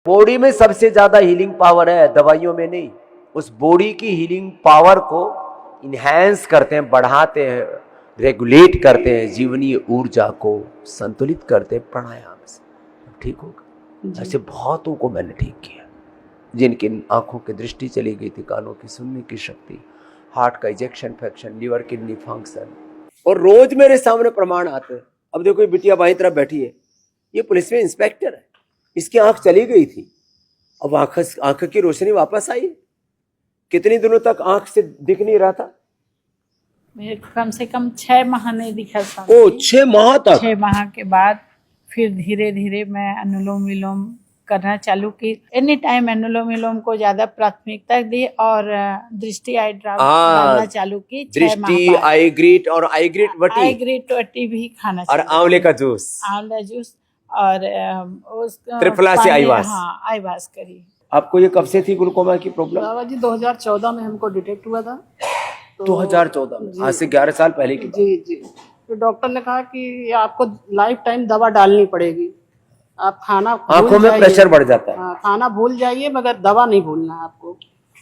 Body में सबसे ज्यादा हीलिंग पावर है, दवाइयों में नहीं। उस बॉडी की हीलिंग पावर को इन्हेंस करते हैं, बढ़ाते हैं, रेगुलेट करते हैं, जीवनीय ऊर्जा को संतुलित करते हैं प्राणायाम से। ठीक होगा। ऐसे बहुतों को मैंने ठीक किया, जिनकी आंखों की दृष्टि चली गई थी, कानों की सुनने की शक्ति, हार्ट का ejection fraction, liver kidney function, और रोज मेरे सामने प्रमाण आते हैं। अब देखो ये बिटिया बाई तरफ बैठी है, ये पुलिस में इंस्पेक्टर है, इसकी आंख चली गई थी, अब आंख की रोशनी वापस आई। कितने दिनों तक आंख से दिख नहीं रहा था? मेरे को कम से कम 6 माह नहीं दिखा था। ओ 6 माह तक? 6 माह के बाद फिर धीरे धीरे मैं अनुलोम विलोम करना चालू की। एनी टाइम अनुलोम विलोम को ज्यादा प्राथमिकता दी और दृष्टि आई ड्रॉप डालना चालू की। दृष्टि, आई ग्रीट और आई ग्रीट वटी भी खाना और आंवले का जूस, आंवला जूस और त्रिफला से आईवास। हाँ, आईवास करी। आपको ये कब से थी ग्लूकोमा की प्रॉब्लम? बाबा जी 2014 में हमको डिटेक्ट हुआ था। 2014 में, आज से 11 साल पहले की। जी जी। तो डॉक्टर ने कहा कि आपको लाइफ टाइम दवा डालनी पड़ेगी, आप खाना आंखों में प्रेशर बढ़ जाता है। हाँ, खाना भूल जाइए मगर दवा नहीं भूलना है आपको।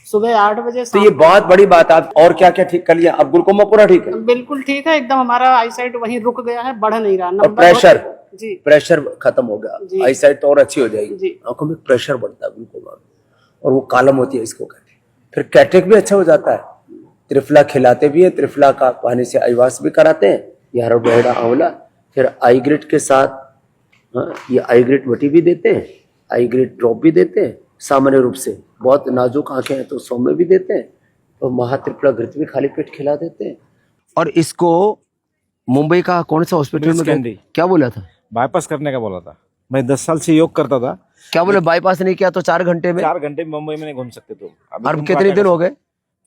सुबह 8 बजे। तो ये बहुत बड़ी बात। आप और क्या क्या ठीक कर लिया? अब ग्लूकोमा पूरा ठीक है? बिल्कुल ठीक है एकदम। हमारा आई साइट वहीं रुक गया है, बढ़ नहीं रहा। और प्रेशर जी, प्रेशर खत्म हो गया, आई साइट तो और अच्छी हो जाएगी। आंखों में प्रेशर बढ़ता है ग्लूकोमा में, और वो कालम होती है, इसको कहते हैं। फिर कैटरेक्ट भी अच्छा हो जाता है। त्रिफला खिलाते भी है, त्रिफला का पानी से आईवास भी कराते हैं, यारो बेहड़ा आंवला। फिर आई ग्रेट के साथ ये आई ग्रेट वटी भी देते हैं, आई ग्रेट ड्रॉप भी देते हैं सामान्य रूप से। बहुत नाजुक आंखें हैं तो सौम्य भी देते हैं, और महात्रिफला घृत भी खाली पेट खिला देते हैं। और इसको मुंबई का कौन सा हॉस्पिटल में क्या बोला था? बाईपास करने का बोला था। मैं 10 साल से योग करता था। क्या बोले? बाईपास नहीं किया तो 4 घंटे में? 4 घंटे मुंबई में नहीं घूम सकते तुम। अब कितने दिन हो गए?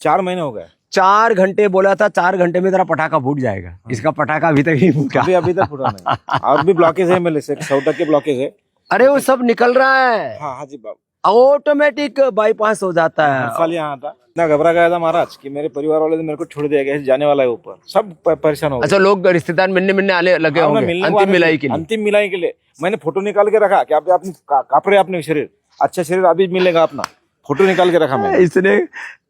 4 महीने हो गए। 4 घंटे बोला था, 4 घंटे में तेरा पटाखा फूट जाएगा। हाँ। इसका पटाखा अभी तक नहीं फूटा। अभी तक फूटा नहीं। और भी ब्लॉकेज है मेरे से, 100 तक के ब्लॉकेज है। अरे वो सब निकल रहा है। हाँ जी बाबू, ऑटोमेटिक बाईपास हो जाता है। साल यहाँ था ना, घबरा गया था महाराज कि मेरे परिवार वाले ने मेरे को छोड़ दिया गया, जाने वाला है ऊपर, सब परेशान हो गए। अच्छा, लोग रिश्तेदार मिलने आने लगे होंगे अंतिम मिलाई के लिए। अंतिम मिलाई के लिए मैंने फोटो निकाल के रखा कि आप काप रहे अपने शरीर, अच्छा शरीर अभी मिलेगा अपना, फोटो निकाल के रखा मैंने। इसने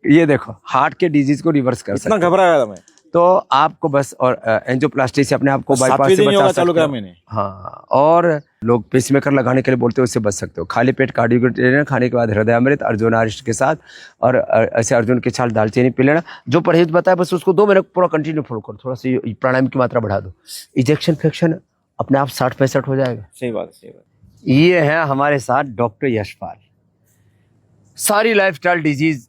ये देखो हार्ट के डिजीज को रिवर्स कर सकता है। इतना घबरा गया था मैं। तो आपको बस और एंजियोप्लास्टी से अपने आप को बाईपास से बचा सकते हो। मैंने। हाँ, और लोग पेसमेकर लगाने के लिए बोलते हैं, उससे बच सकते हो। खाली पेट कार्डियो खाने के बाद हृदय अमृत अर्जुनारिष्ट के साथ, और ऐसे अर्जुन के छाल दालचीनी पी लेना। जो परहेज बताया बस उसको 2 महीने पूरा कंटिन्यू फॉलो करो। थोड़ा सा प्राणायाम की मात्रा बढ़ा दो, इजेक्शन फैक्शन अपने आप 60-65 हो जाएगा। सही बात, सही बात। ये है हमारे साथ डॉक्टर यशपाल। सारी लाइफस्टाइल डिजीज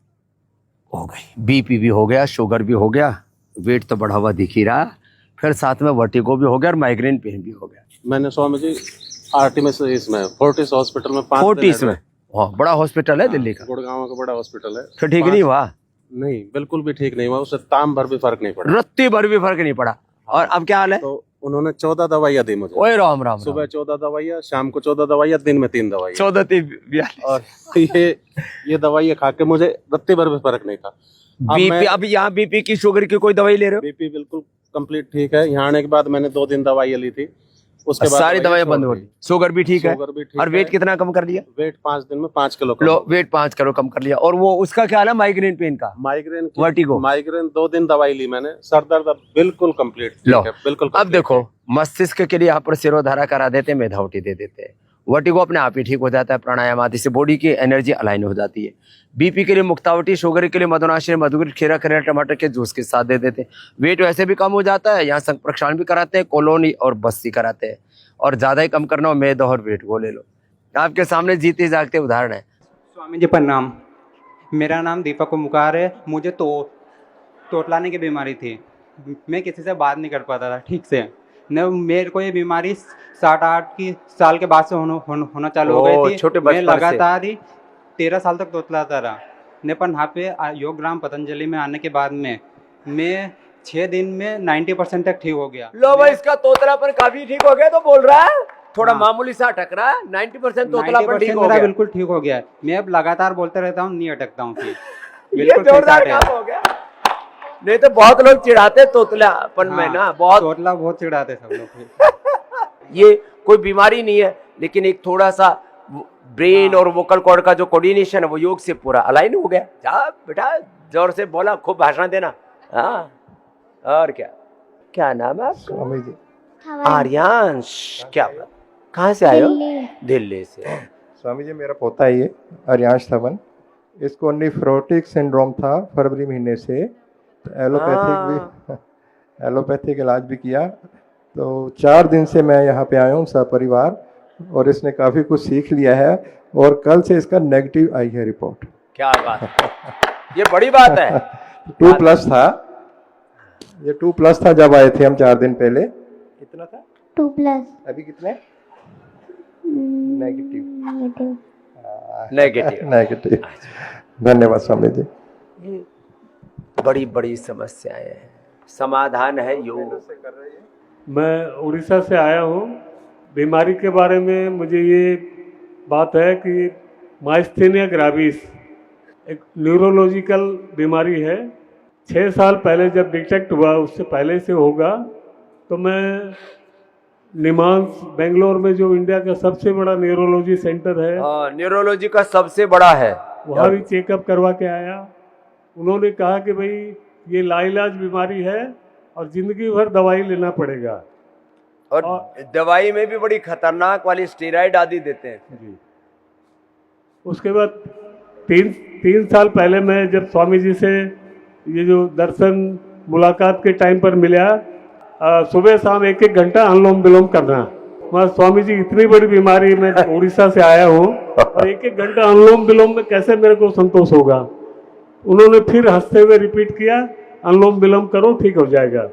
हो गई, बीपी भी हो गया, शुगर भी हो गया, वेट तो बढ़ा हुआ दिख ही रहा, फिर साथ में वर्टिगो भी हो गया और माइग्रेन पेन भी हो गया। मैंने स्वामी जी आरटी में से इसमें फोर्टिस हॉस्पिटल में 5 फोर्टिस में, हाँ बड़ा हॉस्पिटल है दिल्ली का, गुड़गांव का बड़ा हॉस्पिटल है। फिर ठीक नहीं हुआ? नहीं, बिल्कुल भी ठीक नहीं हुआ। उससे ताम भर भी फर्क नहीं पड़ा, रत्ती भर भी फर्क नहीं पड़ा। और अब क्या हाल है? तो उन्होंने 14 दवाइयाँ दी मुझे। ओए राम राम। सुबह 14 दवाइयाँ, शाम को 14 दवाइयाँ, दिन में 3 दवाइयाँ। 14-42। और ये दवाइयाँ खा के मुझे रत्ती भर भी फर्क नहीं था। बीपी, अब यहाँ बीपी की शुगर की कोई दवाई ले रहे हो? बीपी बिल्कुल कंप्लीट ठीक है। यहाँ आने के बाद मैंने 2 दिन दवाइयाँ ली थी, उसके बाद सारी दवाइयाँ बंद हो गई। शुगर भी ठीक है, और वेट कितना कम कर लिया? वेट 5 दिन में 5 किलो वेट 5 किलो कम कर लिया। और वो उसका क्या हाल है माइग्रेन पेन का? माइग्रेन वर्टिगो, माइग्रेन 2 दिन दवाई ली मैंने, सर दर्द बिल्कुल कंप्लीट लो। बिल्कुल। अब देखो, मस्तिष्क के लिए यहाँ पर सिरोधारा करा देते हैं, मेधावटी दे देते हैं, वर्टिगो अपने आप ही ठीक हो जाता है प्राणायाम आदि से, बॉडी की एनर्जी अलाइन हो जाती है। बीपी के लिए मुक्तावटी, शुगर के लिए मधुनाशिनी, मधुगिर, खीरा खीरा टमाटर के जूस के साथ दे देते हैं। वेट वैसे भी कम हो जाता है। यहाँ संग प्रक्षालन भी कराते हैं, कॉलोनी और बस्ती कराते हैं। और ज्यादा ही कम करना हो मेद और वेट को ले लो। आपके सामने जीते जागते उदाहरण है। स्वामी जी प्रणाम, मेरा नाम दीपक मुकार है। मुझे तोतलाने की बीमारी थी, मैं किसी से बात नहीं कर पाता था ठीक से। न मेरे को ये बीमारी 7-8 साल के बाद से होना चालू हो गई थी। मैं लगातार ही 13 साल तक तोतलाता रहा। ने पर यहाँ पे योगग्राम पतंजलि में आने के बाद में मैं 6 दिन में 90% तक ठीक हो गया। लो भाई, इसका तोतलापन काफी ठीक हो गया तो बोल रहा है, थोड़ा मामूली सा अटक रहा है। 90% तोतलापन ठीक हो गया, बिल्कुल ठीक हो गया। मैं अब लगातार बोलते रहता हूँ, नहीं अटकता हूँ। बिल्कुल जोरदार काम हो गया। नहीं तो बहुत लोग चिढ़ाते तोतलापन में ना, बहुत चिढ़ाते सब लोग। ये कोई बीमारी नहीं है, लेकिन एक थोड़ा सा ब्रेन और वोकल कॉर्ड का जो कोऑर्डिनेशन है वो योग से पूरा अलाइन हो गया। जा बेटा, जोर से बोला, खूब भाषण देना। हाँ, और क्या क्या नाम है आपका? स्वामी जी। आर्यांश। क्या बात, कहाँ से आए हो? दिल्ली से। स्वामी जी, मेरा पोता है ये आर्यांश धवन। इसको निफ्रोटिक सिंड्रोम था फरवरी महीने से, तो एलोपैथिक इलाज भी किया। तो 4 दिन से मैं यहाँ पे आया हूँ सपरिवार, और इसने काफ़ी कुछ सीख लिया है, और कल से इसका नेगेटिव आई है रिपोर्ट। क्या बात है, ये बड़ी बात है। 2+ था, ये 2+ था जब आए थे हम 4 दिन पहले। कितना था? 2+। अभी कितने? नेगेटिव। धन्यवाद स्वामी जी। बड़ी बड़ी समस्याएं हैं, समाधान है योग। मैं उड़ीसा से आया हूँ। बीमारी के बारे में मुझे ये बात है कि माइस्थेनिया ग्राविस एक न्यूरोलॉजिकल बीमारी है। 6 साल पहले जब डिटेक्ट हुआ, उससे पहले से होगा, तो मैं निमांस बेंगलोर में जो इंडिया का सबसे बड़ा न्यूरोलॉजी सेंटर है, न्यूरोलॉजी का सबसे बड़ा है, वहाँ भी चेकअप करवा के आया। उन्होंने कहा कि भाई ये लाइलाज बीमारी है और जिंदगी भर दवाई लेना पड़ेगा, और दवाई में भी बड़ी खतरनाक वाली स्टेरॉइड आदि देते हैं जी। उसके बाद 3 साल पहले मैं जब स्वामी जी से ये जो दर्शन मुलाकात के टाइम पर मिला, सुबह शाम 1-1 घंटा अनुलोम विलोम करना। मैं स्वामी जी, इतनी बड़ी बीमारी में उड़ीसा से आया हूँ और 1-1 घंटा अनुलोम विलोम में कैसे मेरे को संतोष होगा। उन्होंने फिर हंसते हुए रिपीट किया, अनुलोम विलोम करो, ठीक हो जाएगा।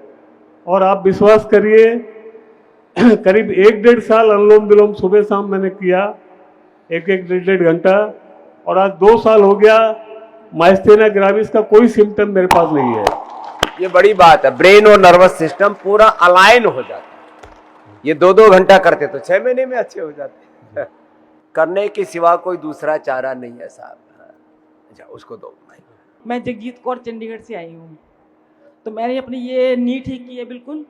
और आप विश्वास करिए, करीब 1-1.5 साल अनुलोम विलोम सुबह शाम मैंने किया, 1-1 1.5 घंटा, और आज 2 साल हो गया। माइस्थेनिया ग्राविस का कोई सिम्टम मेरे पास नहीं है। ये बड़ी बात है, ब्रेन और नर्वस सिस्टम पूरा अलाइन हो जाता है। ये 2-2 घंटा करते तो 6 महीने में अच्छे हो जाते। करने के सिवा कोई दूसरा चारा नहीं है साहब। अच्छा, उसको दो। मैं जगजीत कौर चंडीगढ़ से आई हूँ। तो मैंने अपनी ये नी ठीक की है बिल्कुल।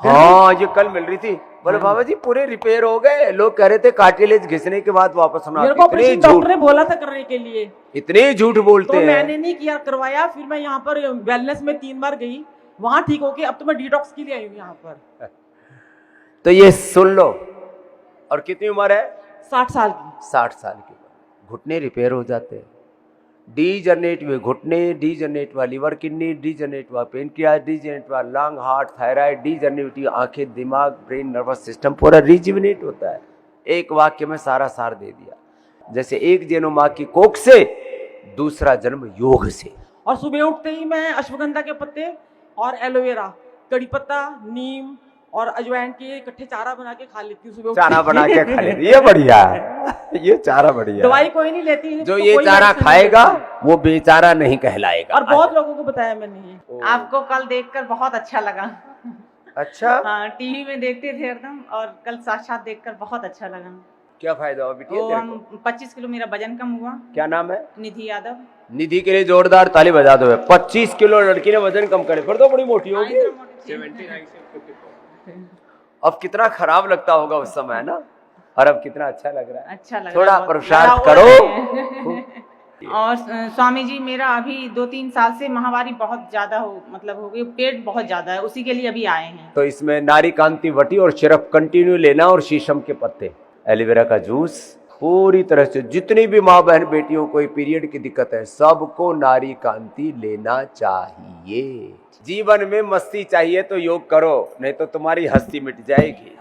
हाँ, ये कल मिल रही थी, बोले बाबा जी पूरे रिपेयर हो गए। लोग कह रहे थे कार्टिलेज घिसने के बाद वापस होना। मेरे को ऑपरेशन डॉक्टर ने बोला था करने के लिए, इतने झूठ बोलते हैं। तो मैंने नहीं किया, करवाया। फिर मैं यहाँ पर वेलनेस में 3 बार गई, वहां ठीक हो गया। अब तो मैं डिटॉक्स के लिए आई हूँ यहाँ पर। तो ये सुन लो। और कितनी उम्र है? 60 साल की। 60 साल की। घुटने रिपेयर हो जाते हैं। डीजनरेट हुए घुटने, डीजनरेट हुआ लीवर, किडनी डीजनरेट हुआ, पेनक्रियास डीजनरेट हुआ, लंग, हार्ट, थायराइड डीजनरेट हुई, आंखें, दिमाग, ब्रेन, नर्वस सिस्टम पूरा रिजुविनेट होता है। एक वाक्य में सारा सार दे दिया। जैसे एक जन्म माँ की कोख से, दूसरा जन्म योग से। और सुबह उठते ही मैं अश्वगंधा के पत्ते और एलोवेरा, कड़ी पत्ता, नीम और अजवाइन के इकट्ठे चारा बना के खा लेती हूँ सुबह। चारा बना के खा लेती, ये बढ़िया है। ये चारा बढ़िया। दवाई कोई नहीं लेती है। जो ये चारा खाएगा वो बेचारा नहीं कहलाएगा। और बहुत लोगों को बताया मैंने ये। आपको कल देखकर बहुत अच्छा लगा। अच्छा, हाँ, टीवी में देखते थे एकदम, और कल साक्षात देखकर बहुत अच्छा लगा। क्या फायदा हुआ बिटिया? हम 25 किलो मेरा वजन कम हुआ। क्या नाम है? निधि यादव। निधि के लिए जोरदार ताली बजा दो। 25 किलो लड़की ने वजन कम करे, फिर तो बड़ी मोटी होगी। 79 अब कितना खराब लगता होगा उस समय ना, और अब कितना अच्छा लग रहा है। अच्छा लग थोड़ा रहा है, पुरुषार्थ करो। और स्वामी जी, मेरा अभी 2-3 साल से महावारी बहुत ज्यादा हो गई, पेट बहुत ज्यादा है, उसी के लिए अभी आए हैं। तो इसमें नारी कांति वटी और सिरप कंटिन्यू लेना, और शीशम के पत्ते, एलोवेरा का जूस, पूरी तरह से जितनी भी माँ बहन बेटियों को पीरियड की दिक्कत है, सबको नारी कांति लेना चाहिए। जीवन में मस्ती चाहिए तो योग करो, नहीं तो तुम्हारी हस्ती मिट जाएगी।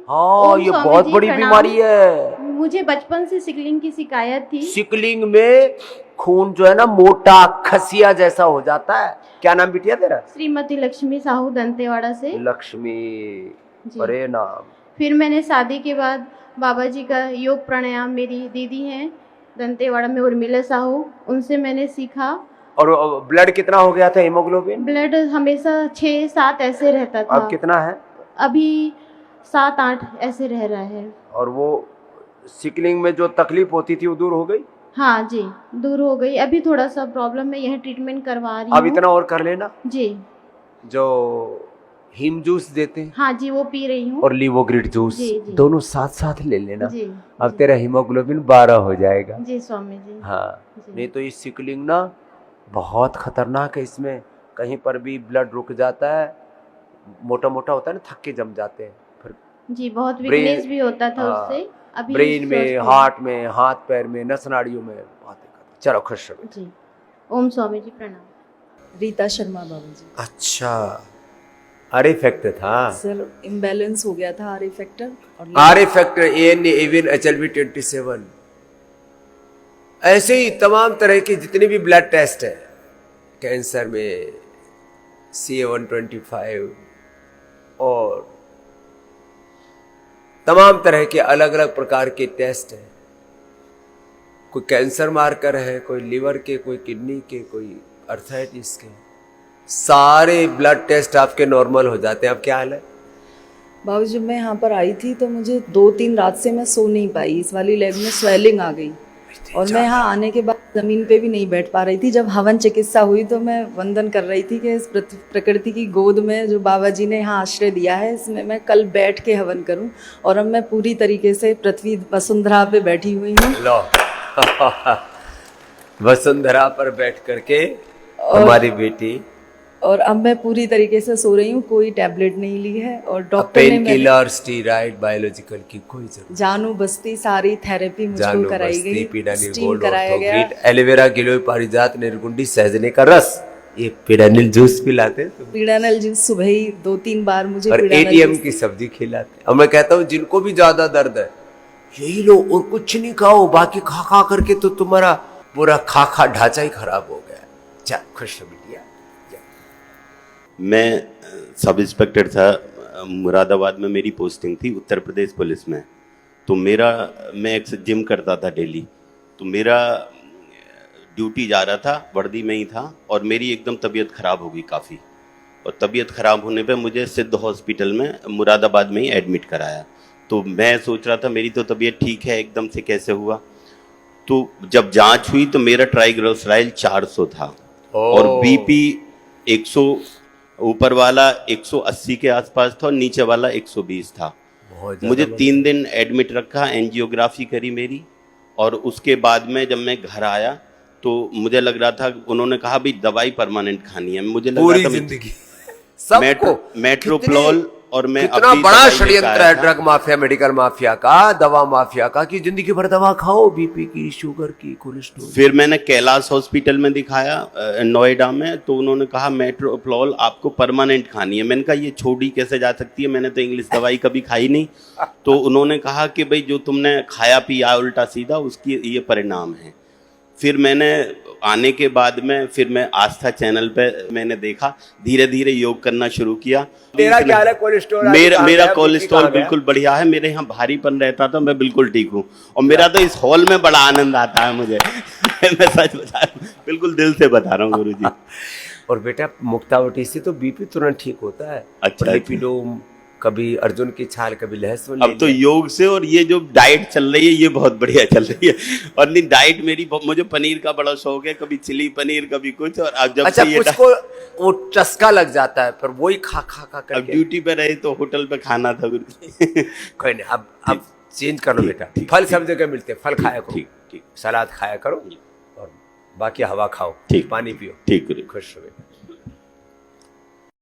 हाँ, ये बहुत बड़ी बीमारी है। मुझे बचपन से सिकलिंग की शिकायत थी। सिकलिंग में खून जो है ना मोटा खसिया जैसा हो जाता है। क्या नाम बिटिया तेरा? श्रीमती लक्ष्मी साहू, दंतेवाड़ा से। लक्ष्मी, अरे नाम। फिर मैंने शादी के बाद बाबा जी का योग प्राणायाम, मेरी दीदी हैं दंतेवाड़ा में उर्मिला साहू, उनसे मैंने सीखा। और ब्लड कितना हो गया था? हीमोग्लोबिन? ब्लड हमेशा 6-7 ऐसे रहता था। अब कितना है? अभी 7-8 ऐसे रह रहा है। और वो सिकलिंग में जो तकलीफ होती थी वो दूर हो गई? हाँ जी, दूर हो गई। अभी थोड़ा सा प्रॉब्लम है, यह ट्रीटमेंट करवा रही हूँ। अब इतना और कर लेना जी। जो हिम जूस देते हैं हाँ जी, वो पी रही हूँ। और लीवोग्रिड जूस, जी, जी। दोनों साथ साथ ले लेना। जी, अब जी। तेरा हीमोग्लोबिन 12 हो जाएगा। जी स्वामी जी। हाँ, जी। नहीं तो ये सिकलिंग ना बहुत खतरनाक है। इसमें कहीं पर भी ब्लड रुक जाता है, मोटा मोटा होता है ना, थक्के जम जाते हैं फिर जी, बहुत ब्रेन, वीकनेस भी होता था हाँ, उससे। अभी ब्रेन में, स्वस्थ हूँ। हार्ट में, हाथ पैर में, नस नाड़ियों में बहुत दिक्कत। चलो खुश रहो। जी, ओम स्वामी जी प्रणाम। रीता शर्मा बाबू जी। अच्छा, आर फैक्टर था सर, इम्बैलेंस हो गया था आर फैक्टर और आर फैक्टर, एन एविन, HLV 27। ऐसे ही तमाम तरह के जितने भी ब्लड टेस्ट है, कैंसर में CA-125 और तमाम तरह के अलग अलग प्रकार के टेस्ट हैं। कोई कैंसर मार्कर है, कोई लिवर के, कोई किडनी के, कोई अर्थराइटिस के, सारे ब्लड टेस्ट आपके नॉर्मल हो जाते हैं। अब क्या हाल है? बाबू जब मैं यहाँ पर आई थी तो मुझे 2-3 रात से मैं सो नहीं पाई, इस वाली लेग में स्वेलिंग आ गई और मैं यहाँ आने के बाद ज़मीन पे भी नहीं बैठ पा रही थी। जब हवन चिकित्सा हुई तो मैं वंदन कर रही थी कि इस प्रकृति की गोद में जो बाबा जी ने यहाँ आश्रय दिया है, इसमें मैं कल बैठ के हवन करूँ। और अब मैं पूरी तरीके से पृथ्वी वसुंधरा पे बैठी हुई हूँ। लो वसुंधरा पर बैठ करके हमारी बेटी, और अब मैं पूरी तरीके से सो रही हूँ, कोई टैबलेट नहीं ली है। और डॉक्टर ने पेन किलर, स्टीरॉइड, बायोलॉजिकल की कोई जरूरत। जानू बस्ती सारी थेरेपी मुझको कराई गई, पीडानिल स्टीम गोल्ड, कराया गया। ऑर्थोग्रिड, एलोवेरा, गिलोय, पारिजात, निर्गुंडी, सहजने का रस, ये पीडानिल जूस पिलाते तो। पीड़ानल जूस सुबह ही 2-3 बार मुझे और पीड़ानल ATM जूस की सब्जी खिलाते। और मैं कहता हूँ जिनको भी ज्यादा दर्द है यही लो और कुछ नहीं खाओ, बाकी खा खा करके तो तुम्हारा पूरा खा ढांचा ही खराब हो गया। चल खुश हो बिटिया। मैं सब इंस्पेक्टर था, मुरादाबाद में मेरी पोस्टिंग थी, उत्तर प्रदेश पुलिस में। तो मैं एक जिम करता था डेली, तो मेरा ड्यूटी जा रहा था, वर्दी में ही था, और मेरी एकदम तबीयत ख़राब हो गई काफ़ी। और तबीयत ख़राब होने पे मुझे सिद्ध हॉस्पिटल में मुरादाबाद में ही एडमिट कराया। तो मैं सोच रहा था मेरी तो तबीयत ठीक है, एकदम से कैसे हुआ। तो जब जांच हुई तो मेरा ट्राइग्लिसराइड 400 था और BP 100, ऊपर वाला 180 के आसपास था और नीचे वाला 120 था। मुझे 3 दिन एडमिट रखा, एंजियोग्राफी करी मेरी, और उसके बाद में जब मैं घर आया तो मुझे लग रहा था, उन्होंने कहा भाई दवाई परमानेंट खानी है। मुझे लग रहा था जिंदगी मेट्रोप्लोल, और मैं कितना बड़ा षड्यंत्र है ड्रग माफिया, मेडिकल माफिया का, दवा माफिया का, कि जिंदगी भर दवा खाओ, BP की, शुगर की, कोलेस्ट्रॉल। फिर मैंने कैलाश हॉस्पिटल में दिखाया नोएडा में, तो उन्होंने कहा मेट्रोप्लोल आपको परमानेंट खानी है। मैंने कहा ये छोड़ी कैसे जा सकती है, मैंने तो इंग्लिश दवाई कभी खाई नहीं। तो उन्होंने कहा कि भाई जो तुमने खाया पिया उल्टा सीधा, उसकी ये परिणाम है। फिर मैंने आने के बाद में फिर मैं आस्था चैनल पे मैंने देखा, धीरे धीरे योग करना शुरू किया। तेरा क्या है कोलेस्ट्रॉल? मेरा कोलेस्ट्रॉल बिल्कुल बढ़िया है, मेरे यहाँ भारीपन रहता था, मैं बिल्कुल ठीक हूँ। और मेरा तो इस हॉल में बड़ा आनंद आता है मुझे मैं सच बता रहा हूँ, बिल्कुल दिल से बता रहा हूँ गुरुजी। और बेटा मुक्तावटी से तो BP तुरंत ठीक होता है। अच्छा, कभी अर्जुन की छाल, कभी लहसुन। अब तो योग से, और ये जो डाइट चल रही है ये बहुत बढ़िया चल रही है। और नहीं डाइट मेरी, मुझे पनीर का बड़ा शौक है, कभी चिली पनीर, कभी कुछ। और अब जब अच्छा, से कुछ को वो चस्का लग जाता है, पर वही खा करके। अब ड्यूटी पे रहे तो होटल पे खाना था कोई नहीं, अब चेंज कर लो बेटा। फल सब जगह मिलते हैं, फल खाया करो, ठीक, सलाद खाया करो, और बाकी हवा खाओ, ठीक, पानी पियो, ठीक, खुश हो बेटा।